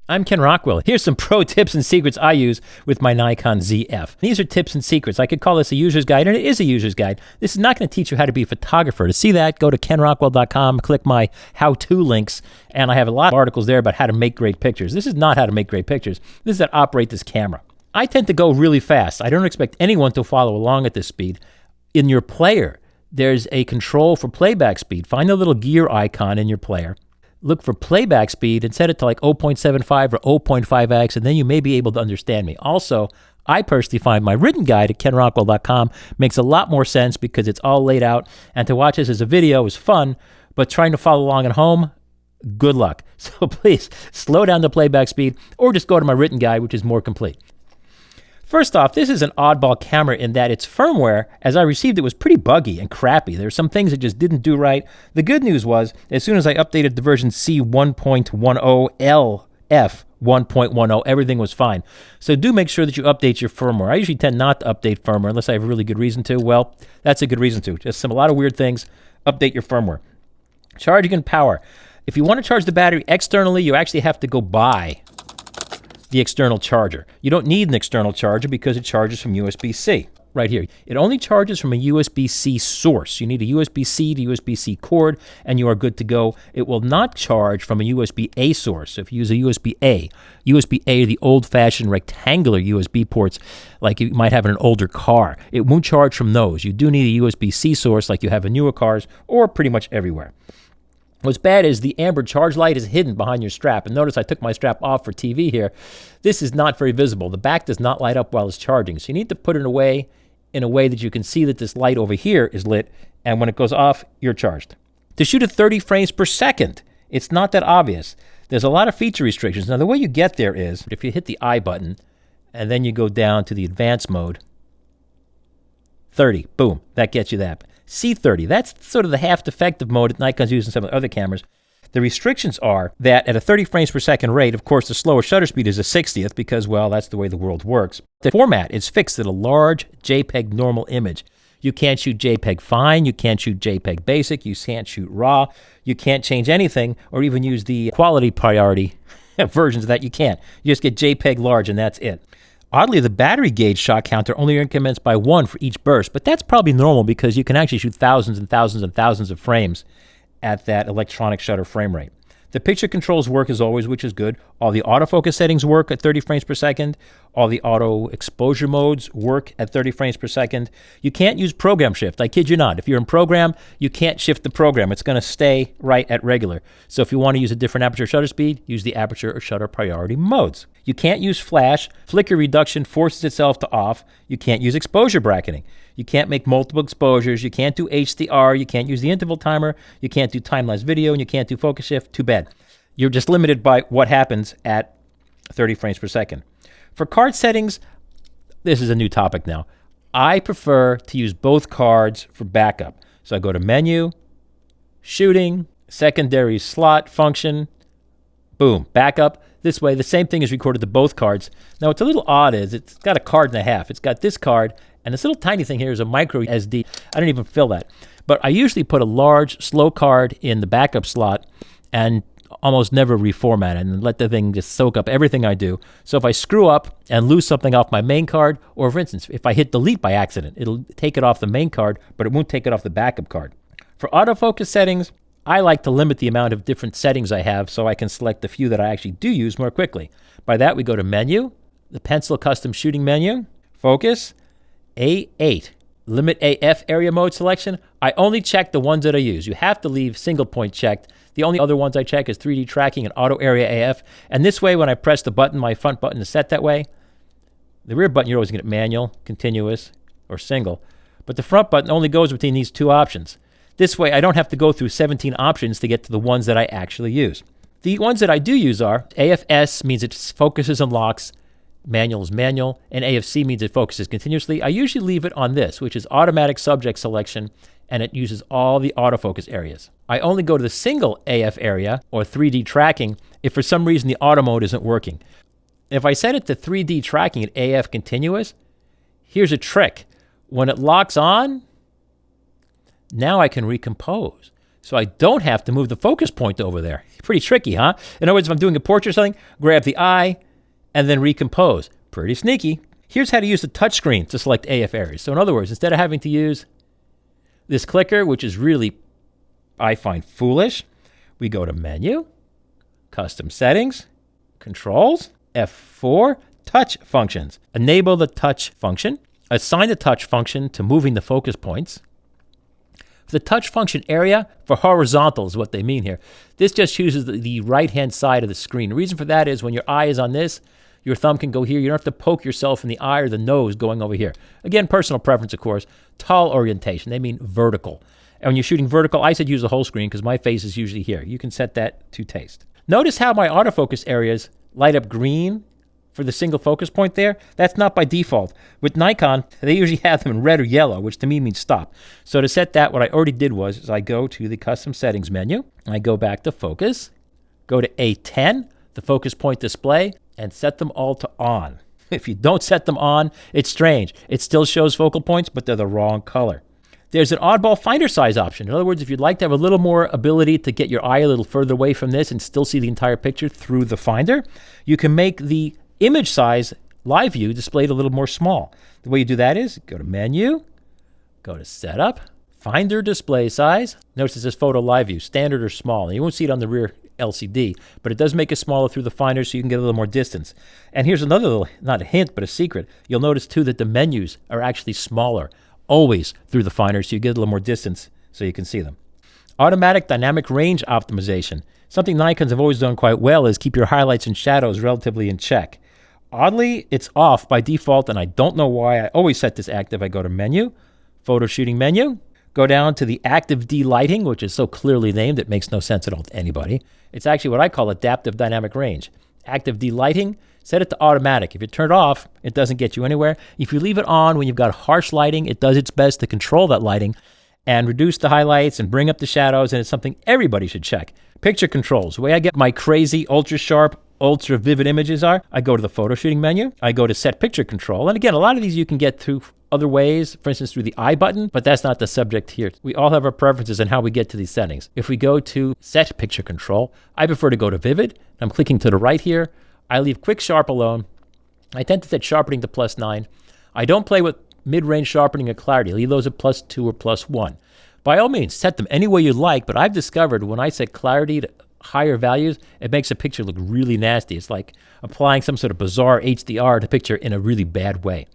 I'm Ken Rockwell. Here's some pro tips and secrets I use with my Nikon ZF. These are tips and secrets. I could call this a user's guide, and it is a user's guide. This is not going to teach you how to be a photographer. To see that, go to kenrockwell.com, click my how-to links, and I have a lot of articles there about how to make great pictures. This is not how to make great pictures. This is how to operate this camera. I tend to go really fast. I don't expect anyone to follow along at this speed. In your player, there's a control for playback speed. Find the little gear icon in your player. Look for playback speed and set it to like 0.75 or 0.5x, and then you may be able to understand me. Also, I personally find my written guide at kenrockwell.com makes a lot more sense because it's all laid out, and to watch this as a video is fun, but trying to follow along at home, good luck. So please, slow down the playback speed, or just go to my written guide, which is more complete. First off, this is an oddball camera in that its firmware, as I received it, was pretty buggy and crappy. There were some things it just didn't do right. The good news was, as soon as I updated to version C 1.10 LF 1.10, everything was fine. So do make sure that you update your firmware. I usually tend not to update firmware unless I have a really good reason to. Well, that's a good reason to. Just a lot of weird things. Update your firmware. Charging and power. If you want to charge the battery externally, you actually have to go buy the external charger. You don't need an external charger because it charges from USB-C right here. It only charges from a USB-C source. You need a USB-C to USB-C cord and you are good to go. It will not charge from a USB-A source. If you use a USB-A are the old-fashioned rectangular USB ports like you might have in an older car. It won't charge from those. You do need a USB-C source like you have in newer cars or pretty much everywhere. What's bad is the amber charge light is hidden behind your strap. And notice I took my strap off for TV here. This is not very visible. The back does not light up while it's charging. So you need to put it away in a way that you can see that this light over here is lit. And when it goes off, you're charged. To shoot at 30 frames per second, it's not that obvious. There's a lot of feature restrictions. Now, the way you get there is if you hit the I button and then you go down to the advanced mode, 30, boom, that gets you that. C30, that's sort of the half-defective mode that Nikon's using some of the other cameras. The restrictions are that at a 30 frames per second rate, of course, the slower shutter speed is a 60th because, well, that's the way the world works. The format is fixed at a large JPEG normal image. You can't shoot JPEG fine, you can't shoot JPEG basic, you can't shoot RAW, you can't change anything or even use the quality priority versions of that. You can't. You just get JPEG large and that's it. Oddly, the battery gauge shot counter only increments by 1 for each burst, but that's probably normal because you can actually shoot thousands and thousands and thousands of frames at that electronic shutter frame rate. The picture controls work as always, which is good. All the autofocus settings work at 30 frames per second. All the auto exposure modes work at 30 frames per second. You can't use program shift. I kid you not. If you're in program, you can't shift the program. It's going to stay right at regular. So if you want to use a different aperture shutter speed, use the aperture or shutter priority modes. You can't use flash. Flicker reduction forces itself to off. You can't use exposure bracketing. You can't make multiple exposures. You can't do HDR. You can't use the interval timer. You can't do time-lapse video, and you can't do focus shift. Too bad. You're just limited by what happens at 30 frames per second. For card settings, this is a new topic now. I prefer to use both cards for backup. So I go to Menu, Shooting, Secondary Slot Function, boom, Backup. This way, the same thing is recorded to both cards. Now, what's a little odd is it's got a card and a half. It's got this card, and this little tiny thing here is a micro SD. I don't even fill that. But I usually put a large, slow card in the backup slot and almost never reformat it and let the thing just soak up everything I do. So if I screw up and lose something off my main card, or for instance, if I hit delete by accident, it'll take it off the main card, but it won't take it off the backup card. For autofocus settings, I like to limit the amount of different settings I have so I can select the few that I actually do use more quickly. By that, we go to Menu, the Pencil Custom Shooting menu, Focus, A8, Limit AF area mode selection. I only check the ones that I use. You have to leave single point checked. The only other ones I check is 3D tracking and auto area AF. And this way, when I press the button, my front button is set that way. The rear button, you're always going to get manual, continuous, or single. But the front button only goes between these two options. This way, I don't have to go through 17 options to get to the ones that I actually use. The ones that I do use are AFS means it focuses and locks. Manual is manual, and AFC means it focuses continuously. I usually leave it on this, which is automatic subject selection, and it uses all the autofocus areas. I only go to the single AF area, or 3D tracking, if for some reason the auto mode isn't working. If I set it to 3D tracking at AF continuous, here's a trick. When it locks on, now I can recompose. So I don't have to move the focus point over there. Pretty tricky, huh? In other words, if I'm doing a portrait or something, grab the eye and then recompose. Pretty sneaky. Here's how to use the touchscreen to select AF areas. So in other words, instead of having to use this clicker, which is really, I find, foolish, we go to Menu, Custom Settings, Controls, F4, Touch Functions. Enable the touch function. Assign the touch function to moving the focus points. The touch function area for horizontal is what they mean here. This just chooses the right-hand side of the screen. The reason for that is when your eye is on this, your thumb can go here. You don't have to poke yourself in the eye or the nose going over here. Again, personal preference, of course. Tall orientation, they mean vertical. And when you're shooting vertical, I said use the whole screen because my face is usually here. You can set that to taste. Notice how my autofocus areas light up green for the single focus point there. That's not by default. With Nikon, they usually have them in red or yellow, which to me means stop. So to set that, what I already did was I go to the Custom Settings menu. I go back to Focus, go to A10, the focus point display, and set them all to on. If you don't set them on, it's strange. It still shows focal points, but they're the wrong color. There's an oddball finder size option. In other words, if you'd like to have a little more ability to get your eye a little further away from this and still see the entire picture through the finder, you can make the image size live view displayed a little more small. The way you do that is go to Menu, go to Setup, Finder Display Size. Notice it says Photo Live View, standard or small. And you won't see it on the rear LCD, but it does make it smaller through the finder so you can get a little more distance. And here's another little, not a hint, but a secret. You'll notice too that the menus are actually smaller, always through the finder, so you get a little more distance so you can see them. Automatic dynamic range optimization. Something Nikons have always done quite well is keep your highlights and shadows relatively in check. Oddly, it's off by default, and I don't know why. I always set this active. I go to Menu, Photo Shooting Menu, go down to the Active D-Lighting, which is so clearly named, it makes no sense at all to anybody. It's actually what I call Adaptive Dynamic Range. Active D-Lighting, set it to automatic. If you turn it off, it doesn't get you anywhere. If you leave it on when you've got harsh lighting, it does its best to control that lighting and reduce the highlights and bring up the shadows, and it's something everybody should check. Picture controls. The way I get my crazy, ultra-sharp, ultra-vivid images are, I go to the photo shooting menu, I go to set picture control, and again, a lot of these you can get through other ways, for instance, through the I button, but that's not the subject here. We all have our preferences in how we get to these settings. If we go to set picture control, I prefer to go to vivid. I'm clicking to the right here. I leave quick sharp alone. I tend to set sharpening to +9. I don't play with mid-range sharpening or clarity. Leave those at +2 or +1. By all means, set them any way you like, but I've discovered when I set clarity to higher values, it makes a picture look really nasty. It's like applying some sort of bizarre HDR to a picture in a really bad way.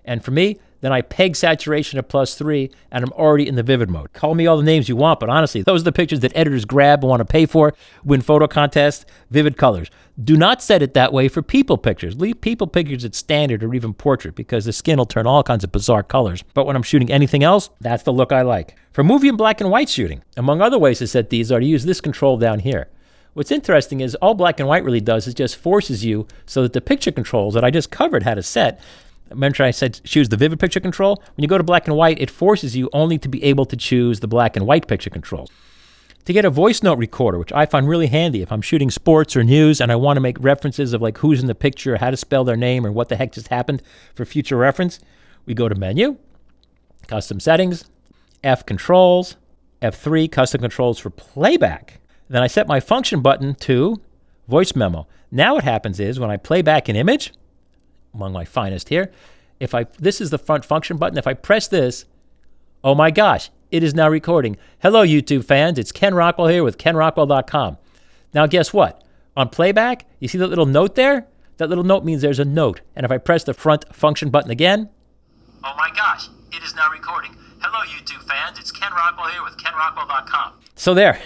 And for me, then I peg saturation at +3, and I'm already in the vivid mode. Call me all the names you want, but honestly, those are the pictures that editors grab and want to pay for, win photo contests, vivid colors. Do not set it that way for people pictures. Leave people pictures at standard or even portrait because the skin will turn all kinds of bizarre colors. But when I'm shooting anything else, that's the look I like. For movie and black and white shooting, among other ways to set these are to use this control down here. What's interesting is all black and white really does is just forces you so that the picture controls that I just covered how to set. Remember I said choose the vivid picture control? When you go to black and white, it forces you only to be able to choose the black and white picture controls. To get a voice note recorder, which I find really handy if I'm shooting sports or news and I want to make references of like who's in the picture, how to spell their name, or what the heck just happened for future reference, we go to Menu, Custom Settings, F Controls, F3, Custom Controls for Playback. Then I set my function button to Voice Memo. Now what happens is when I play back an image, among my finest here, this is the front function button. If I press this, oh my gosh, it is now recording. Hello, YouTube fans. It's Ken Rockwell here with KenRockwell.com. Now, guess what? On playback, you see that little note there? That little note means there's a note. And if I press the front function button again, oh my gosh, it is now recording. Hello, YouTube fans. It's Ken Rockwell here with KenRockwell.com. So there,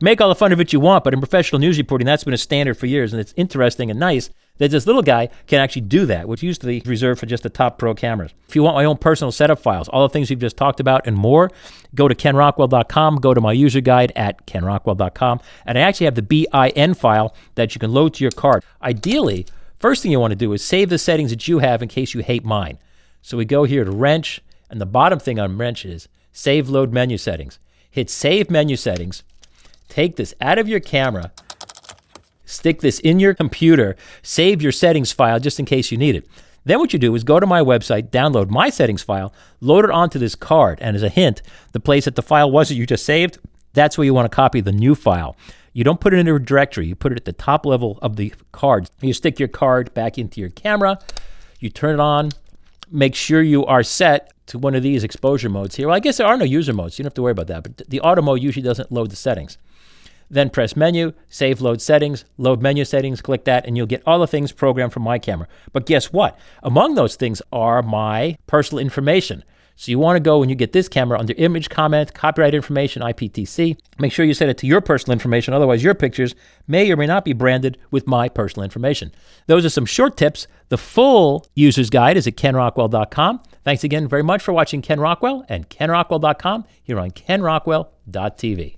make all the fun of it you want, but in professional news reporting, that's been a standard for years, and it's interesting and nice that this little guy can actually do that, which used to be reserved for just the top pro cameras. If you want my own personal setup files, all the things we've just talked about and more, go to KenRockwell.com, go to my user guide at KenRockwell.com, and I actually have the BIN file that you can load to your card. Ideally, first thing you want to do is save the settings that you have in case you hate mine. So we go here to Wrench, and the bottom thing on Wrench is Save Load Menu Settings. Hit Save Menu Settings, take this out of your camera, stick this in your computer, save your settings file just in case you need it. Then what you do is go to my website, download my settings file, load it onto this card, and as a hint, the place that the file was that you just saved, That's where you want to copy the new file. You don't put it in a directory. You put it at the top level of the card. You stick your card back into your camera. You turn it on. Make sure you are set to one of these exposure modes here. Well, I guess there are no user modes. You don't have to worry about that. But the auto mode usually doesn't load the settings. Then press menu, save load settings, load menu settings, click that, and you'll get all the things programmed from my camera. But guess what? Among those things are my personal information. So you want to go when you get this camera under image, comment, copyright information, IPTC. Make sure you set it to your personal information. Otherwise, your pictures may or may not be branded with my personal information. Those are some short tips. The full user's guide is at kenrockwell.com. Thanks again very much for watching Ken Rockwell and kenrockwell.com here on kenrockwell.tv.